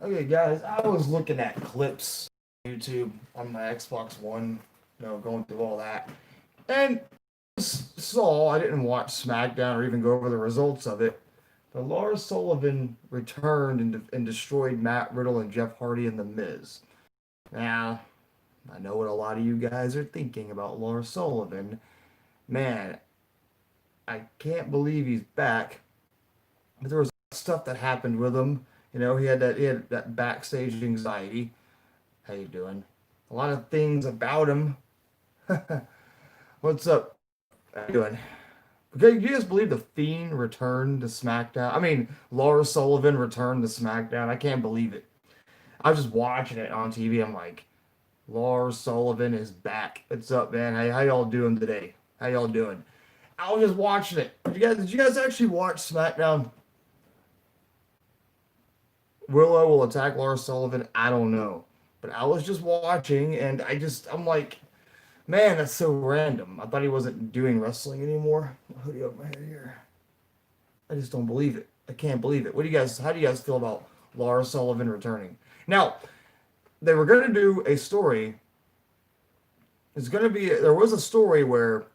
Okay, guys, I was looking at clips on YouTube on my Xbox One, going through all that, and saw I didn't watch SmackDown or even go over the results of it. But Lars Sullivan returned and destroyed Matt Riddle and Jeff Hardy and The Miz. Now, I know what a lot of you guys are thinking about Lars Sullivan. Man, I can't believe he's back. But there was stuff that happened with him. He had that backstage anxiety. How you doing? A lot of things about him. What's up? How you doing? Okay, you guys believe the Fiend returned to SmackDown? I mean, Lars Sullivan returned to SmackDown. I can't believe it. I was just watching it on TV. I'm like, Lars Sullivan is back. What's up, man? How y'all doing today? How y'all doing? I was just watching it. Did you guys actually watch SmackDown? Willow will attack Lars Sullivan. I don't know, but I was just watching, and I'm like, man, that's so random. I thought he wasn't doing wrestling anymore. Hoodie up my head here. I just don't believe it. I can't believe it. What do you guys? How do you guys feel about Lars Sullivan returning? Now, they were going to do a story. There was a story where,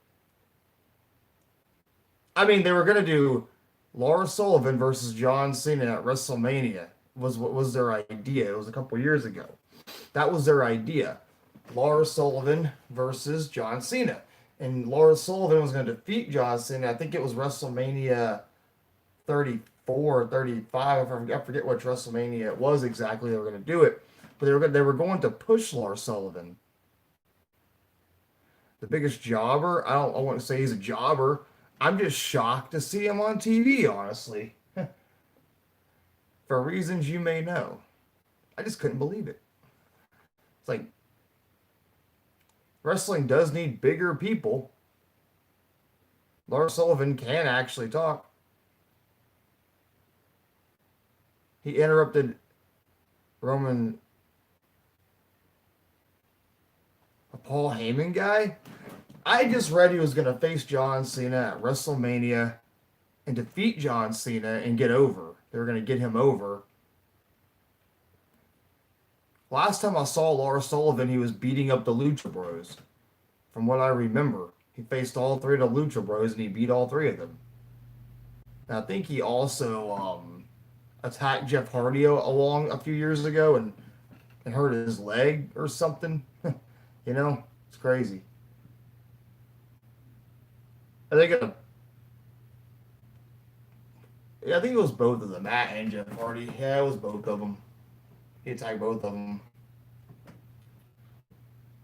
I mean, they were going to do Lars Sullivan versus John Cena at WrestleMania. Was what was their idea? It was a couple years ago. That was their idea. Lars Sullivan versus John Cena. And Lars Sullivan was going to defeat John Cena. I think it was WrestleMania 34 or 35. I forget which WrestleMania it was exactly. They were going to do it. But they were going to push Lars Sullivan. The biggest jobber. I wouldn't say he's a jobber. I'm just shocked to see him on TV, honestly. For reasons you may know. I just couldn't believe it. It's like wrestling does need bigger people. Lars Sullivan can actually talk. He interrupted Roman, a Paul Heyman guy. I just read he was going to face John Cena at WrestleMania and defeat John Cena and get over. They were going to get him over. Last time I saw Lars Sullivan, he was beating up the Lucha Bros. From what I remember, he faced all three of the Lucha Bros and he beat all three of them. And I think he also attacked Jeff Hardy along a few years ago and hurt his leg or something. It's crazy. I think yeah, I think it was both of them, Matt and Jeff Hardy. Yeah, it was both of them. He attacked both of them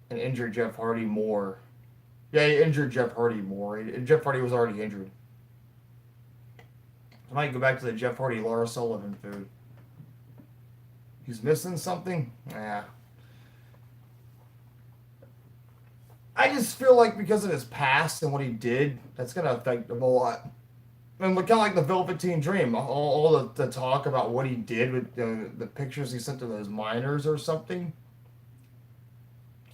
and injured Jeff Hardy more. Yeah, he injured Jeff Hardy more. Jeff Hardy was already injured. I might go back to the Jeff Hardy Lars Sullivan food. He's missing something? Yeah. I just feel like because of his past and what he did, that's going to affect him a lot. And look, kind of like the Velveteen Dream, all the talk about what he did with the pictures he sent to those minors or something.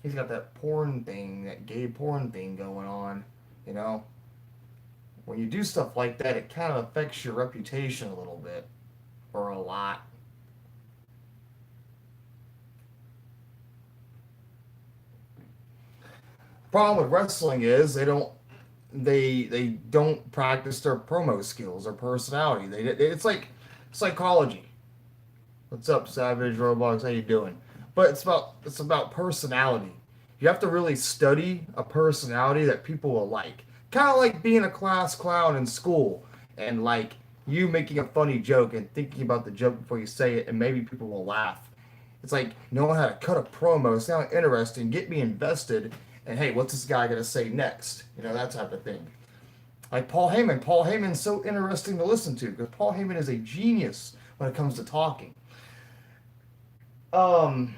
He's got that porn thing, that gay porn thing going on, you know. When you do stuff like that, it kind of affects your reputation a little bit, or a lot. Problem with wrestling is they don't practice their promo skills or personality. It's like psychology. What's up, Savage Roblox? How you doing? But it's about personality. You have to really study a personality that people will like. Kind of like being a class clown in school and like you making a funny joke and thinking about the joke before you say it and maybe people will laugh. It's like knowing how to cut a promo, sound interesting, get me invested, and hey, what's this guy gonna say next? That type of thing. Like Paul Heyman. Paul Heyman's so interesting to listen to because Paul Heyman is a genius when it comes to talking. Um,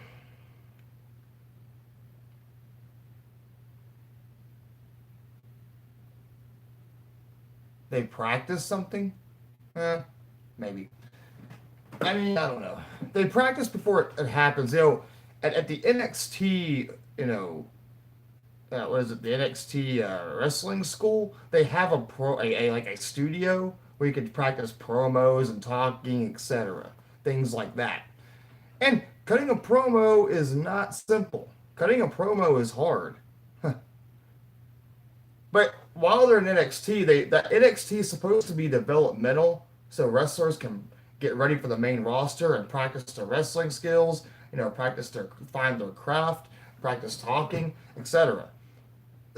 they practice something? Maybe. I mean, I don't know. They practice before it happens. At the NXT, what is it? The NXT wrestling school. They have like a studio where you can practice promos and talking, etc. Things like that. And cutting a promo is not simple. Cutting a promo is hard. But while they're in NXT, that NXT is supposed to be developmental, so wrestlers can get ready for the main roster and practice their wrestling skills. Practice their find their craft, practice talking, etc.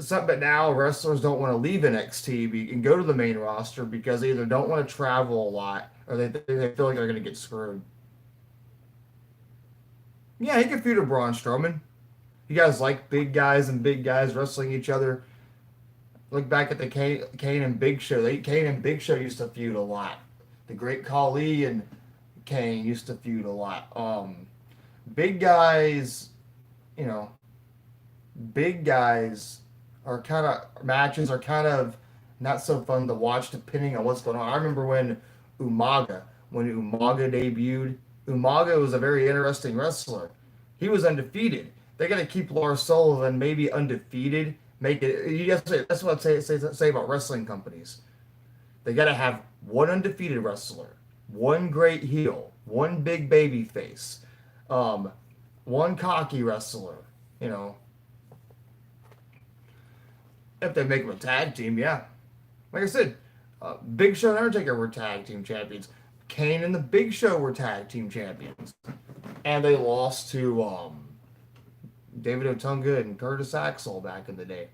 But now wrestlers don't want to leave NXT and go to the main roster because they either don't want to travel a lot or they feel like they're going to get screwed. Yeah, he can feud with Braun Strowman. You guys like big guys and big guys wrestling each other. Look back at the Kane and Big Show. Kane and Big Show used to feud a lot. The Great Khali and Kane used to feud a lot. Big guys, you know, big guys are kind of matches are kind of not so fun to watch depending on what's going on. I remember when Umaga debuted. Umaga was a very interesting wrestler. He was undefeated. They got to keep Lars Sullivan maybe undefeated. Make it. That's what I say about wrestling companies. They got to have one undefeated wrestler, one great heel, one big baby face, um, one cocky wrestler. You know, if they make them a tag team, yeah. Like I said, Big Show and Undertaker were tag team champions. Kane and the Big Show were tag team champions, and they lost to David Otunga and Curtis Axel back in the day.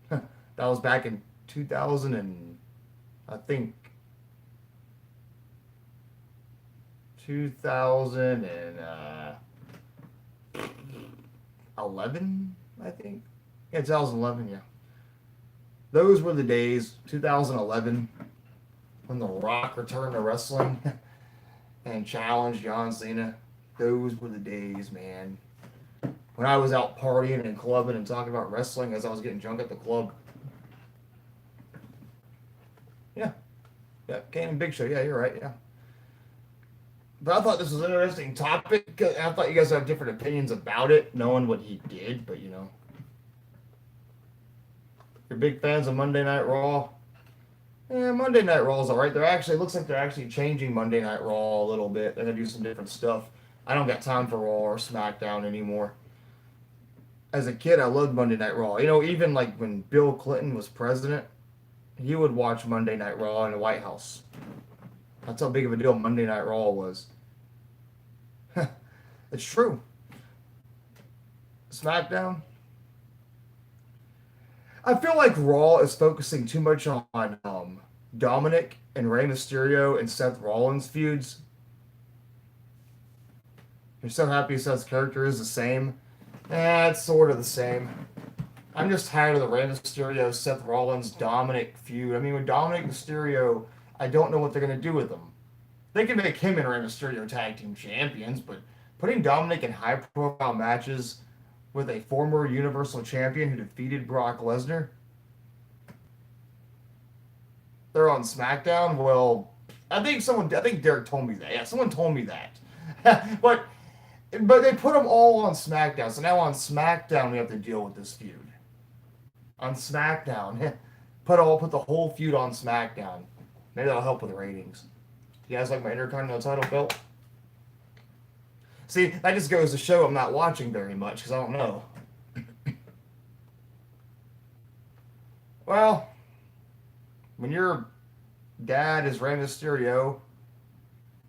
That was back in 2000 and I think 2011. I think, yeah, 2011. Yeah, those were the days. 2011 when The Rock returned to wrestling and challenged John Cena. Those were the days, man. When I was out partying and clubbing and talking about wrestling as I was getting drunk at the club. Yeah, yeah, Kane and Big Show. Yeah, you're right. Yeah. But I thought this was an interesting topic. I thought you guys have different opinions about it, knowing what he did. But you're big fans of Monday Night Raw. Yeah, Monday Night Raw is all right. Looks like they're actually changing Monday Night Raw a little bit. They're gonna do some different stuff. I don't got time for Raw or SmackDown anymore. As a kid, I loved Monday Night Raw. Even like when Bill Clinton was president, he would watch Monday Night Raw in the White House. That's how big of a deal Monday Night Raw was. It's true. SmackDown. I feel like Raw is focusing too much on Dominic and Rey Mysterio and Seth Rollins feuds. You're so happy Seth's character is the same. It's sort of the same. I'm just tired of the Rey Mysterio, Seth Rollins, Dominic feud. I mean, with Dominic Mysterio, I don't know what they're going to do with him. They can make him and Rey Mysterio tag team champions, but putting Dominic in high profile matches with a former Universal Champion who defeated Brock Lesnar, they're on SmackDown. Well, I think Derek told me that. Yeah, someone told me that. but they put them all on SmackDown. So now on SmackDown we have to deal with this feud. On SmackDown, put the whole feud on SmackDown. Maybe that'll help with the ratings. You guys like my Intercontinental title belt? See, that just goes to show I'm not watching very much because I don't know. Well, when your dad is Rey Mysterio,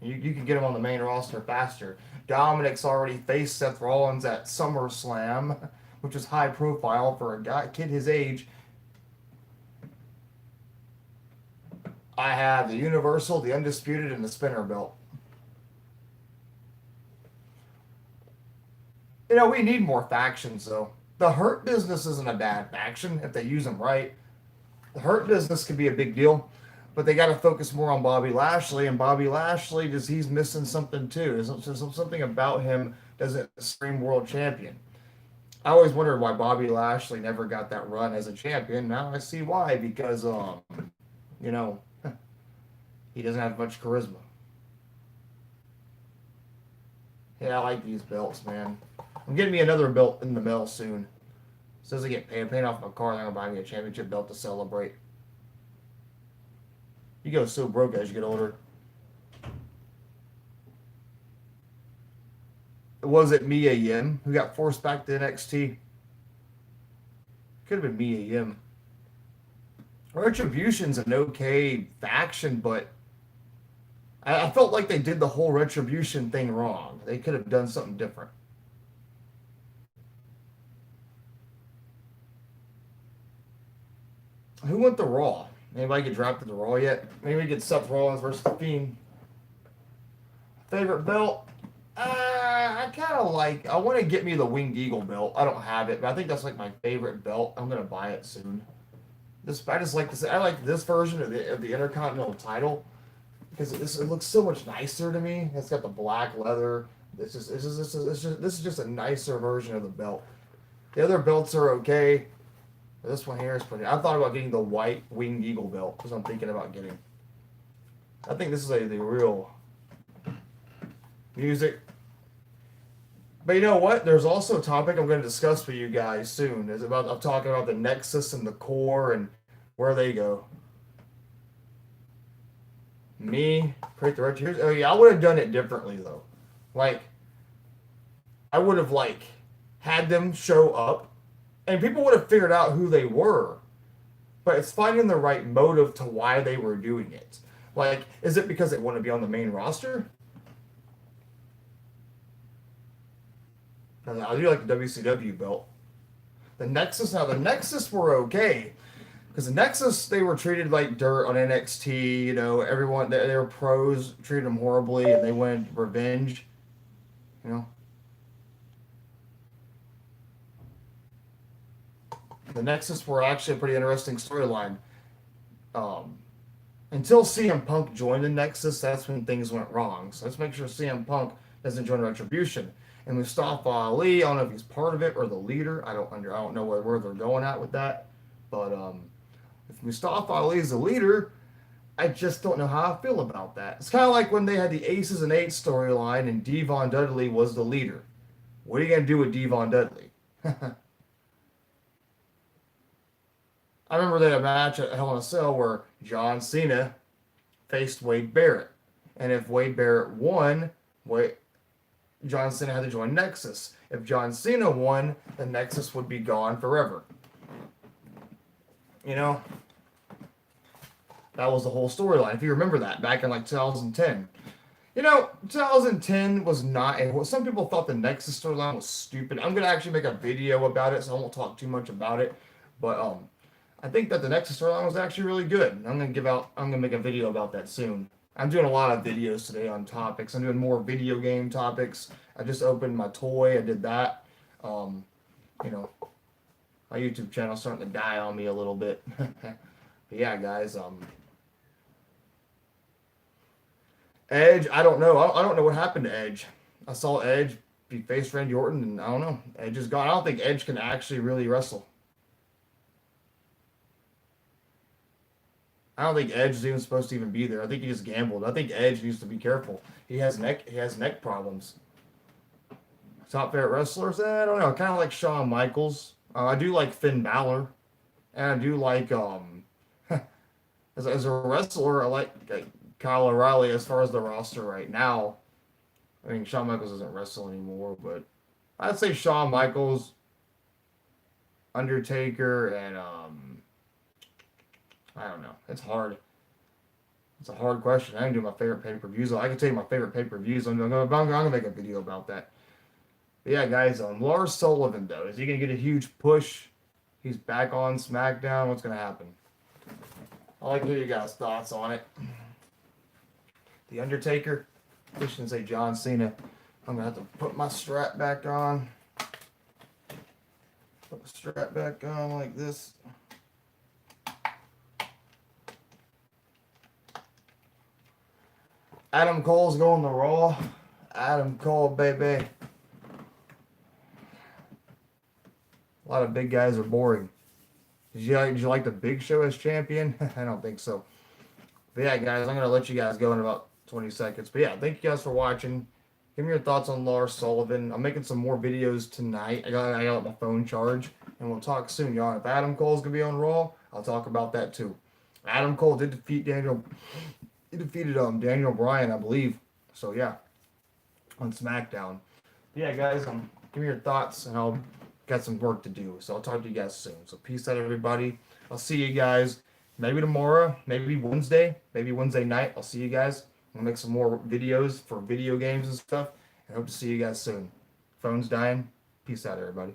you can get him on the main roster faster. Dominic's already faced Seth Rollins at SummerSlam, which is high profile for a kid his age. I have the Universal, the Undisputed, and the Spinner belt. We need more factions, though. The Hurt Business isn't a bad faction if they use them right. The Hurt Business could be a big deal, but they got to focus more on Bobby Lashley. And Bobby Lashley, he's missing something too. There's something about him doesn't scream world champion. I always wondered why Bobby Lashley never got that run as a champion. Now I see why, because he doesn't have much charisma. Yeah, I like these belts, man. I'm getting me another belt in the mail soon. As soon as I get paid off my car, they're gonna buy me a championship belt to celebrate. You go so broke as you get older. Was it Mia Yim who got forced back to NXT? Could have been Mia Yim. Retribution's an okay faction, but I felt like they did the whole Retribution thing wrong. They could have done something different. Who went to Raw? Anybody get drafted to Raw yet? Maybe we get Seth Rollins versus The Fiend. Favorite belt? I kind of like. I want to get me the Winged Eagle belt. I don't have it, but I think that's like my favorite belt. I'm gonna buy it soon. I just like this. I like this version of the Intercontinental title because it looks so much nicer to me. It's got the black leather. This is just a nicer version of the belt. The other belts are okay. This one here is pretty. I thought about getting the white Winged Eagle belt because I'm thinking about getting. I think this is the real music. But you know what? There's also a topic I'm going to discuss with you guys soon. I'm talking about the Nexus and the Core and where they go. Me, create the retro. Oh yeah, I would have done it differently though. Like, I would have had them show up, and people would have figured out who they were. But it's finding the right motive to why they were doing it. Like, is it because they want to be on the main roster? I do like the WCW belt. The Nexus were okay. Because the Nexus, they were treated like dirt on NXT. You know, everyone, they were pros, treated them horribly, and they wanted revenge. You know? The Nexus were actually a pretty interesting storyline. Until CM Punk joined the Nexus, that's when things went wrong. So let's make sure CM Punk doesn't join Retribution. And Mustafa Ali, I don't know if he's part of it or the leader. I don't know where they're going at with that. But if Mustafa Ali is the leader, I just don't know how I feel about that. It's kind of like when they had the Aces and Eights storyline and Devon Dudley was the leader. What are you going to do with Devon Dudley? I remember they had a match at Hell in a Cell where John Cena faced Wade Barrett. And if Wade Barrett won, John Cena had to join Nexus. If John Cena won, the Nexus would be gone forever. You know? That was the whole storyline. If you remember that, back in 2010. You know, 2010 was not some people thought the Nexus storyline was stupid. I'm going to actually make a video about it, so I won't talk too much about it. But I think that the Nexus storyline was actually really good. I'm gonna make a video about that soon. I'm doing a lot of videos today on topics. I'm doing more video game topics. I just opened my toy. I did that. You know, my YouTube channel's starting to die on me a little bit. But yeah, guys. Edge. I don't know. I don't know what happened to Edge. I saw Edge face Randy Orton, and I don't know. Edge is gone. I don't think Edge can actually really wrestle. I don't think Edge is even supposed to even be there. I think he just gambled. I think Edge needs to be careful. He has neck problems. Top favorite wrestlers? I don't know. Kind of like Shawn Michaels. I do like Finn Balor, and I do like as a wrestler, I like Kyle O'Reilly as far as the roster right now. I mean, Shawn Michaels doesn't wrestle anymore, but I'd say Shawn Michaels, Undertaker, and I don't know. It's hard. It's a hard question. I can do my favorite pay-per-views. I can tell you my favorite pay-per-views. I'm gonna make a video about that. But yeah, guys. Lars Sullivan, though, is he gonna get a huge push? He's back on SmackDown. What's gonna happen? I'd like to hear you guys' thoughts on it. The Undertaker. I shouldn't say John Cena. I'm gonna have to put my strap back on. Put the strap back on like this. Adam Cole's going to Raw. Adam Cole, baby. A lot of big guys are boring. Did you like the Big Show as champion? I don't think so. But yeah, guys, I'm going to let you guys go in about 20 seconds. But yeah, thank you guys for watching. Give me your thoughts on Lars Sullivan. I'm making some more videos tonight. I got my phone charged. And we'll talk soon, y'all. If Adam Cole's going to be on Raw, I'll talk about that too. Adam Cole did defeat Daniel... He defeated Daniel Bryan, I believe. So yeah, on SmackDown. Yeah, guys, give me your thoughts, and I'll got some work to do. So I'll talk to you guys soon. So peace out, everybody. I'll see you guys maybe tomorrow, maybe Wednesday night. I'll see you guys. I'm gonna make some more videos for video games and stuff. I hope to see you guys soon. Phone's dying. Peace out, everybody.